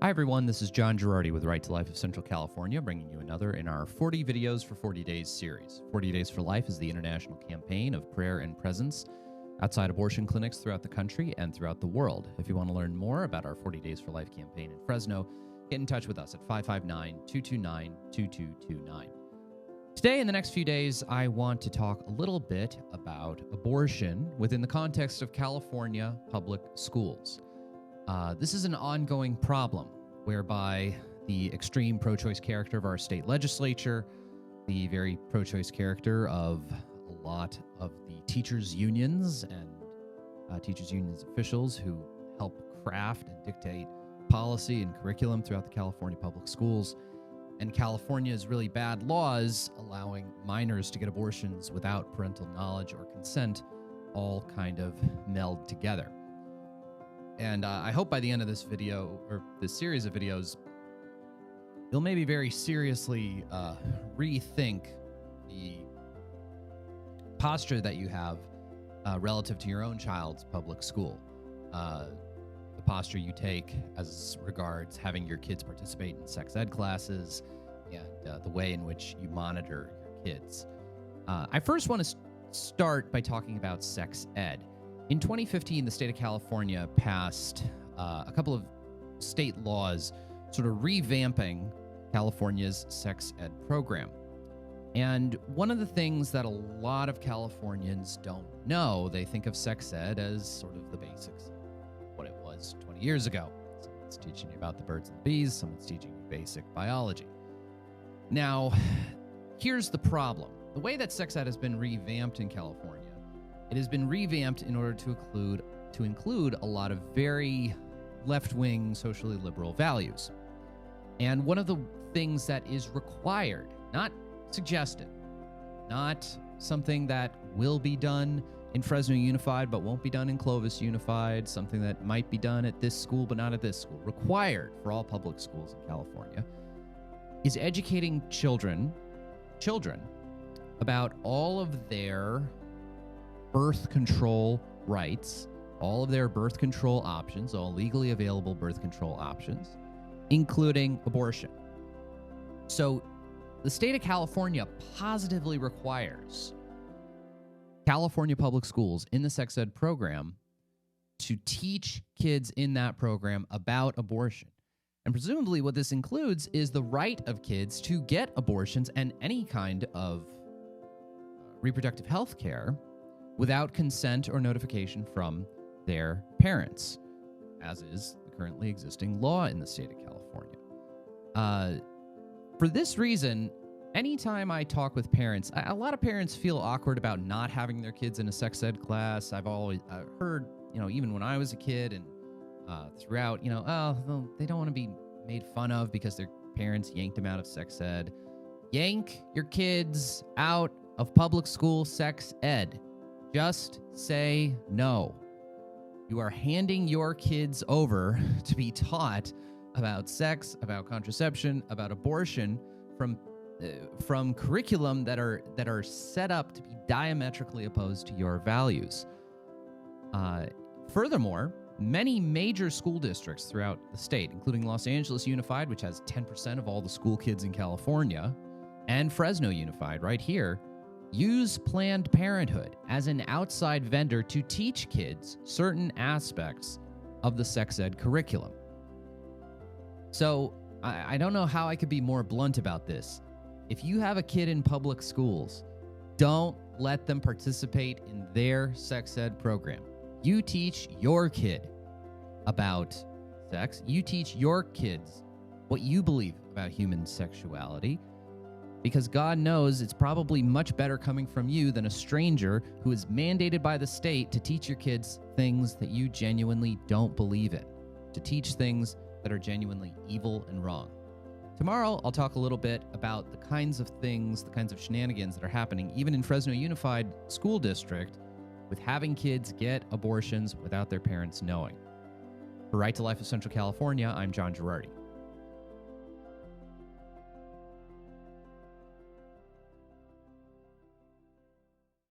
Hi everyone, this is John Gerardi with Right to Life of Central California, bringing you another in our 40 Videos for 40 Days series. 40 Days for Life is the international campaign of prayer and presence outside abortion clinics throughout the country and throughout the world. If you want to learn more about our 40 Days for Life campaign in Fresno, get in touch with us at 559-229-2229. Today, in the next few days, I want to talk a little bit about abortion within the context of California public schools. This is an ongoing problem whereby the extreme pro-choice character of our state legislature, the very pro-choice character of a lot of the teachers' unions and teachers' unions officials who help craft and dictate policy and curriculum throughout the California public schools, and California's really bad laws allowing minors to get abortions without parental knowledge or consent all kind of meld together. And I hope by the end of this video, or this series of videos, you'll maybe very seriously rethink the posture that you have relative to your own child's public school. The posture you take as regards having your kids participate in sex ed classes and the way in which you monitor your kids. I first want to start by talking about sex ed. In 2015, the state of California passed a couple of state laws sort of revamping California's sex ed program. And one of the things that a lot of Californians don't know, they think of sex ed as sort of the basics of what it was 20 years ago. Someone's teaching you about the birds and the bees, someone's teaching you basic biology. Now, here's the problem. The way that sex ed has been revamped in California, it has been revamped in order to include a lot of very left-wing, socially liberal values. And one of the things that is required, not suggested, not something that will be done in Fresno Unified but won't be done in Clovis Unified, something that might be done at this school but not at this school, required for all public schools in California, is educating children about all of their birth control rights, all of their birth control options, all legally available birth control options, including abortion. So the state of California positively requires California public schools in the sex ed program to teach kids in that program about abortion. And presumably what this includes is the right of kids to get abortions and any kind of reproductive health care without consent or notification from their parents, as is the currently existing law in the state of California. For this reason, anytime I talk with parents, a lot of parents feel awkward about not having their kids in a sex ed class. I've always heard, even when I was a kid and throughout, oh, they don't want to be made fun of because their parents yanked them out of sex ed. Yank your kids out of public school sex ed. Just say no. You are handing your kids over to be taught about sex, about contraception, about abortion from curriculum that are set up to be diametrically opposed to your values. Furthermore, many major school districts throughout the state, including Los Angeles Unified, which has 10% of all the school kids in California, and Fresno Unified right here, use Planned Parenthood as an outside vendor to teach kids certain aspects of the sex ed curriculum. So I don't know how I could be more blunt about this. If you have a kid in public schools, don't let them participate in their sex ed program. You teach your kid about sex. You teach your kids what you believe about human sexuality, because God knows it's probably much better coming from you than a stranger who is mandated by the state to teach your kids things that you genuinely don't believe in, to teach things that are genuinely evil and wrong. Tomorrow, I'll talk a little bit about the kinds of things, the kinds of shenanigans that are happening even in Fresno Unified School District with having kids get abortions without their parents knowing. For Right to Life of Central California, I'm John Gerardi.